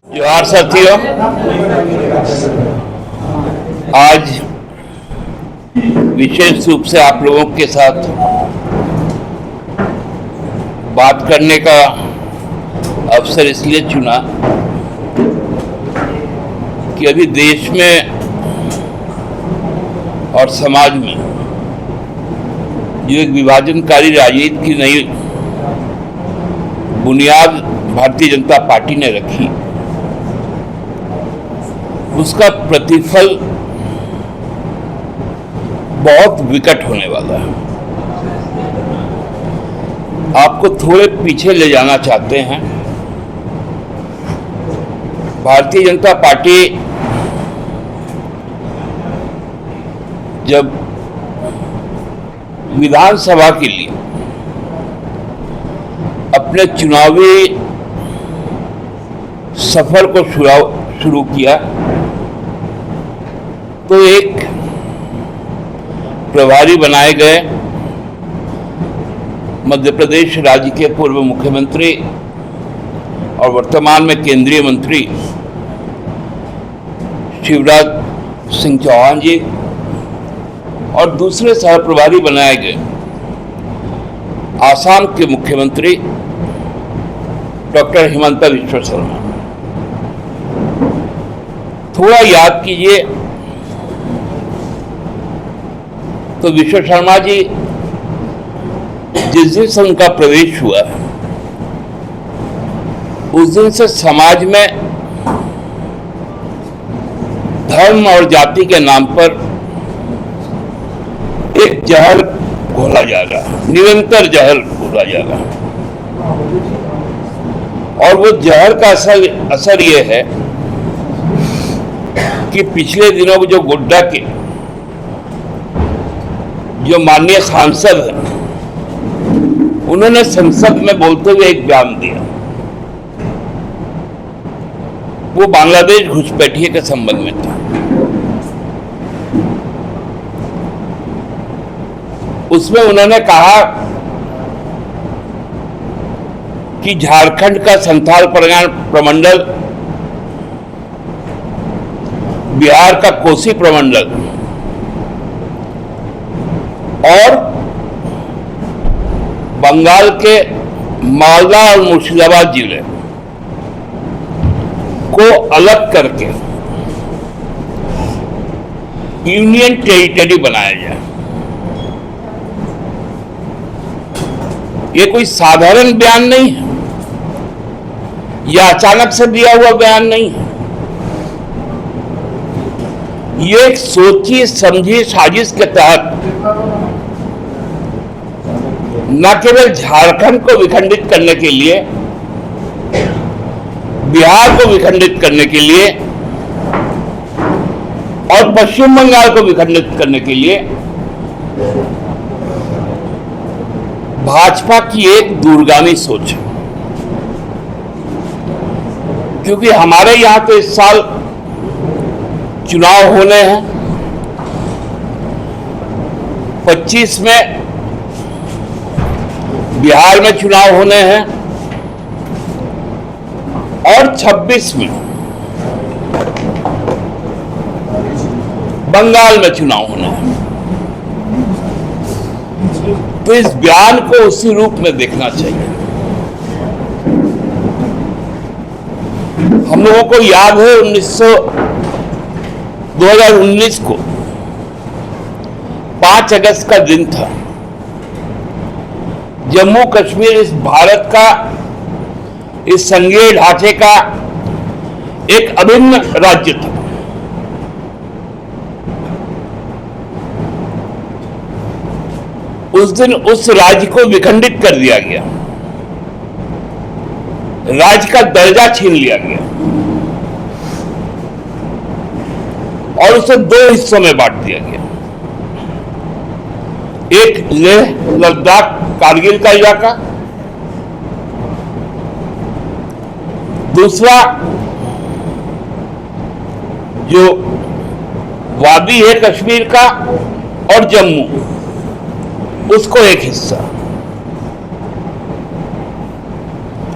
जोहार साथियों, आज विशेष रूप से आप लोगों के साथ बात करने का अवसर इसलिए चुना कि अभी देश में और समाज में जो एक विभाजनकारी राजनीति की नई बुनियाद भारतीय जनता पार्टी ने रखी, उसका प्रतिफल बहुत विकट होने वाला है। आपको थोड़े पीछे ले जाना चाहते हैं। भारतीय जनता पार्टी जब विधानसभा के लिए अपने चुनावी सफर को शुरू किया तो एक प्रभारी बनाए गए मध्य प्रदेश राज्य के पूर्व मुख्यमंत्री और वर्तमान में केंद्रीय मंत्री शिवराज सिंह चौहान जी और दूसरे सह प्रभारी बनाए गए आसाम के मुख्यमंत्री डॉक्टर हिमंता बिस्वा शर्मा। थोड़ा याद कीजिए तो विश्व शर्मा जी जिस दिन से उनका प्रवेश हुआ उस दिन से समाज में धर्म और जाति के नाम पर एक जहर घोला जा रहा, निरंतर जहर घोला जा रहा। और वो जहर का असर ये है कि पिछले दिनों जो गोड्डा के जो माननीय सांसद हैं, उन्होंने संसद में बोलते हुए एक बयान दिया। वो बांग्लादेश घुसपैठिए के संबंध में था। उसमें उन्होंने कहा कि झारखंड का संथाल प्रमंडल, बिहार का कोसी प्रमंडल और बंगाल के मालदा और मुर्शिदाबाद जिले को अलग करके यूनियन टेरिटरी बनाया जाए। ये कोई साधारण बयान नहीं है, यह अचानक से दिया हुआ बयान नहीं है। ये एक सोची समझी साजिश के तहत न केवल झारखंड को विखंडित करने के लिए, बिहार को विखंडित करने के लिए और पश्चिम बंगाल को विखंडित करने के लिए भाजपा की एक दूरगामी सोच है। क्योंकि हमारे यहां तो इस साल चुनाव होने हैं। 25 में बिहार में चुनाव होने हैं और 26 में बंगाल में चुनाव होने हैं। तो इस बयान को उसी रूप में देखना चाहिए। हम लोगों को याद है 2019 को 5 अगस्त का दिन था। जम्मू कश्मीर इस भारत का, इस संघीय ढांचे का एक अभिन्न राज्य था। उस दिन उस राज्य को विखंडित कर दिया गया, राज्य का दर्जा छीन लिया गया और उसे 2 हिस्सों में बांट दिया गया। एक लेह लद्दाख कारगिल का इलाका, दूसरा जो वादी है कश्मीर का और जम्मू, उसको एक हिस्सा।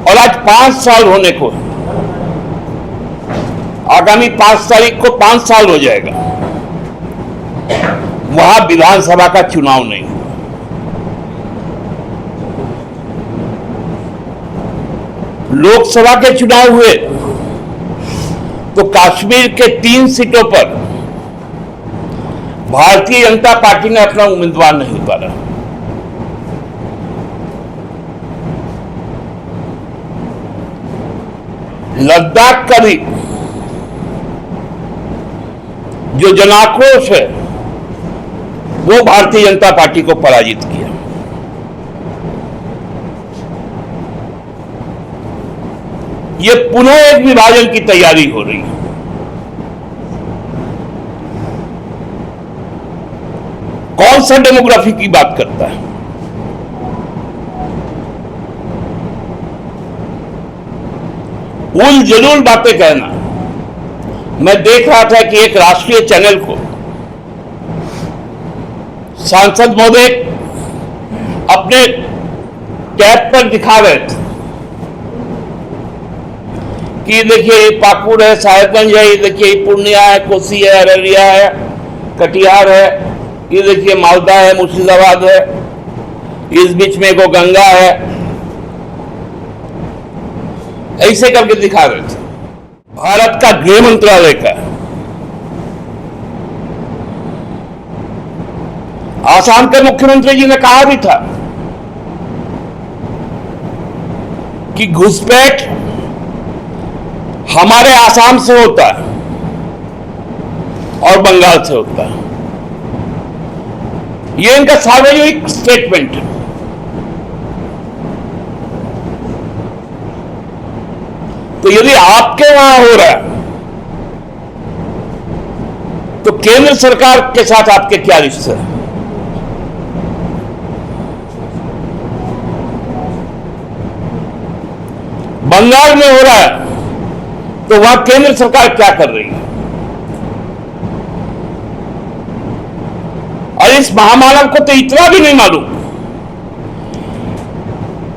और आज 5 साल होने को है। आगामी 5 तारीख को 5 साल हो जाएगा, वहां विधानसभा का चुनाव नहीं हुआ। लोकसभा के चुनाव हुए तो कश्मीर के 3 सीटों पर भारतीय जनता पार्टी ने अपना उम्मीदवार नहीं उतारा। लद्दाख का भी जो जनाक्रोश है वो भारतीय जनता पार्टी को पराजित किया। ये पुनः एक विभाजन की तैयारी हो रही है। कौन सा डेमोग्राफी की बात करता है? उल जलूल बातें कहना। मैं देख रहा था कि एक राष्ट्रीय चैनल को सांसद महोदय अपने टैब पर दिखा रहे थे कि देखिए ये पाकुड़ है, साहेबगंज है, ये देखिए ये पूर्णिया है, कोसी है, अररिया है, कटिहार है, ये देखिए मालदा है, मुर्शिदाबाद है, इस बीच में को गंगा है, ऐसे करके दिखा रहे थे। भारत का गृह मंत्रालय का आसाम के मुख्यमंत्री जी ने कहा भी था कि घुसपैठ हमारे आसाम से होता है और बंगाल से होता है। ये इनका सार्वजनिक स्टेटमेंट है। तो यदि आपके वहां हो रहा है तो केंद्र सरकार के साथ आपके क्या रिश्ते हैं? बंगाल में हो रहा है तो वहां केंद्र सरकार क्या कर रही है? और इस महामानव को तो इतना भी नहीं मालूम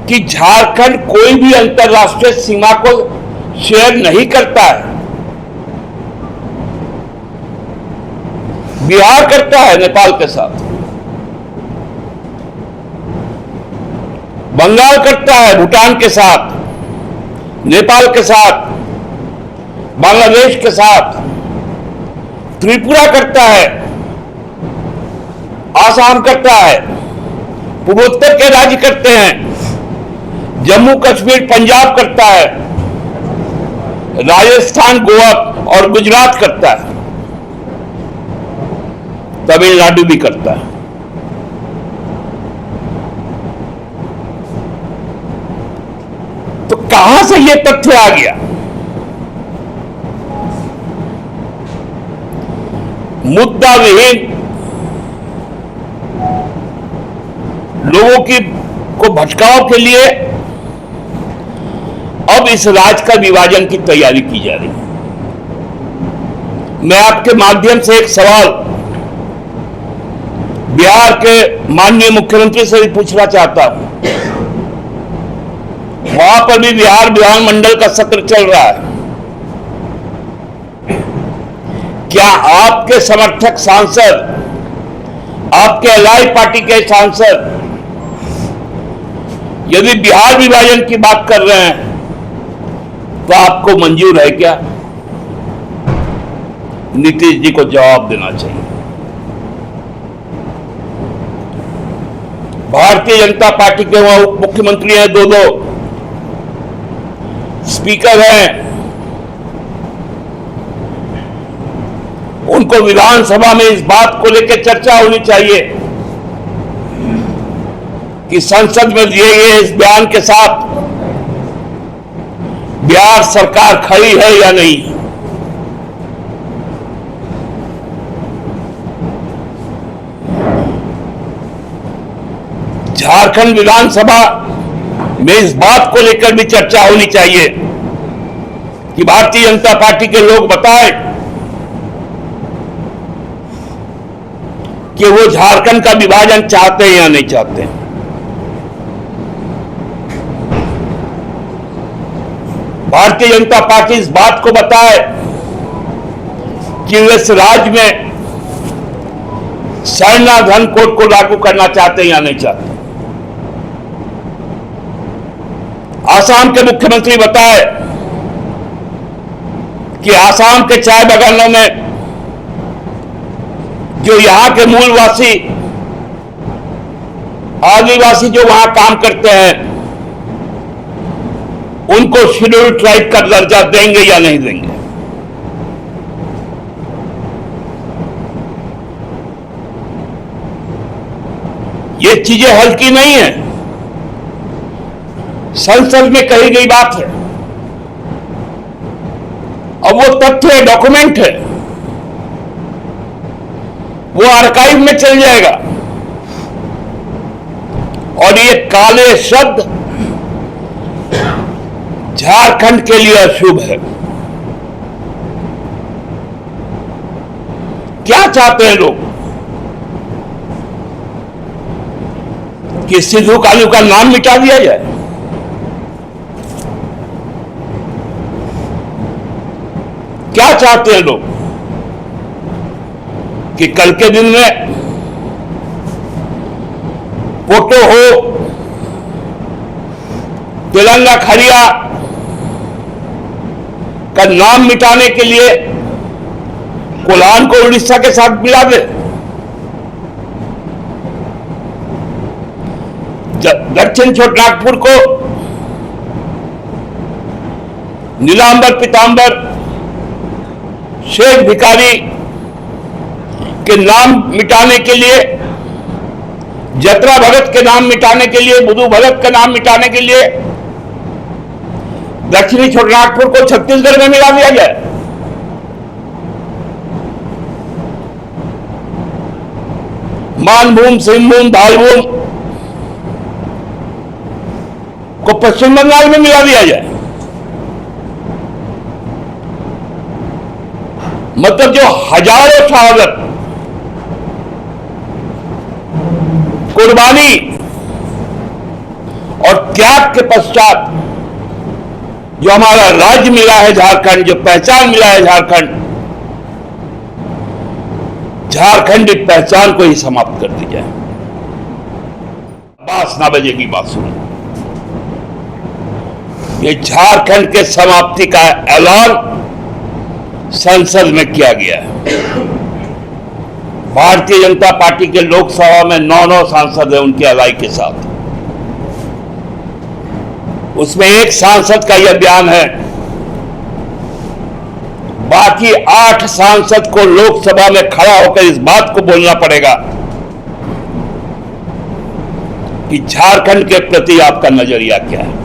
कि झारखंड कोई भी अंतर्राष्ट्रीय सीमा को शेयर नहीं करता है। बिहार करता है नेपाल के साथ, बंगाल करता है भूटान के साथ, नेपाल के साथ, बांग्लादेश के साथ, त्रिपुरा करता है, आसाम करता है, पूर्वोत्तर के राज्य करते हैं, जम्मू कश्मीर पंजाब करता है, राजस्थान गोवा और गुजरात करता है, तमिलनाडु भी करता है। तो कहां से यह तथ्य आ गया? मुद्दा विहीन लोगों की को भटकाव के लिए अब इस राज्य का विभाजन की तैयारी की जा रही है। मैं आपके माध्यम से एक सवाल बिहार के माननीय मुख्यमंत्री से भी पूछना चाहता हूं। वहां पर भी बिहार विधानमंडल का सत्र चल रहा है। क्या आपके समर्थक सांसद, आपके एलआई पार्टी के सांसद यदि बिहार विभाजन की बात कर रहे हैं तो आपको मंजूर है क्या? नीतीश जी को जवाब देना चाहिए। भारतीय जनता पार्टी के वहां उप मुख्यमंत्री हैं, दो स्पीकर हैं, उनको विधानसभा में इस बात को लेकर चर्चा होनी चाहिए कि संसद में दिए गए इस बयान के साथ बिहार सरकार खड़ी है या नहीं। झारखंड विधानसभा में इस बात को लेकर भी चर्चा होनी चाहिए कि भारतीय जनता पार्टी के लोग बताएं कि वो झारखंड का विभाजन चाहते हैं या नहीं चाहते हैं। भारतीय जनता पार्टी इस बात को बताए कि वे इस राज्य में शरणाधन कोड को लागू करना चाहते हैं या नहीं चाहते। आसाम के मुख्यमंत्री बताए कि आसाम के चाय बागानों में जो यहां के मूलवासी आदिवासी जो वहां काम करते हैं उनको शेड्यूल्ड ट्राइब का दर्जा देंगे या नहीं देंगे। ये चीजें हल्की नहीं है, संसद में कही गई बात है और वो तथ्य है, डॉक्यूमेंट है, वो आर्काइव में चल जाएगा। और ये काले शब्द झारखंड के लिए अशुभ है। क्या चाहते हैं लोग कि सिद्धू कालू का नाम मिटा दिया जाए? क्या चाहते हैं लोग कि कल के दिन में फोटो हो तेलंगा खड़िया का नाम मिटाने के लिए कोल्हान को उड़ीसा के साथ मिला दे? दक्षिण छोटानागपुर को नीलांबर पीतांबर शेख भिखारी के नाम मिटाने के लिए, जतरा भगत के नाम मिटाने के लिए, बुधू भगत का नाम मिटाने के लिए दक्षिणी छोटानागपुर को छत्तीसगढ़ में मिला दिया गया। मानभूम, सिंहभूम, धालभूम को पश्चिम बंगाल में मिला दिया जाए। मतलब जो हजारों शहादत, कुर्बानी और त्याग के पश्चात जो हमारा राज्य मिला है झारखंड, जो पहचान मिला है झारखंड, झारखंडी पहचान को ही समाप्त कर दी जाए। बास ना बजेगी बांसुरी। ये झारखंड के समाप्ति का ऐलान संसद में किया गया है। भारतीय जनता पार्टी के लोकसभा में 9 सांसद हैं उनकी अलाई के साथ। उसमें एक सांसद का यह बयान है, बाकी 8 सांसद को लोकसभा में खड़ा होकर इस बात को बोलना पड़ेगा कि झारखंड के प्रति आपका नजरिया क्या है।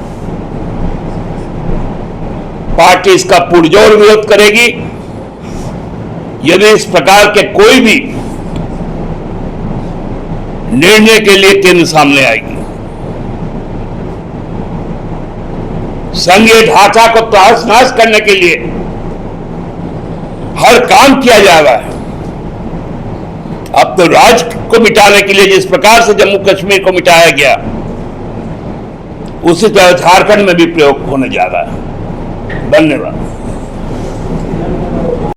पार्टी इसका पुरजोर विरोध करेगी यदि इस प्रकार के कोई भी निर्णय के लिए केंद्र सामने आएगी। संघीय ढांचा को तहस नहस करने के लिए हर काम किया जा रहा है। अब तो राज्य को मिटाने के लिए जिस प्रकार से जम्मू कश्मीर को मिटाया गया, उसी तरह झारखंड में भी प्रयोग होने जा रहा है। धन्यवाद।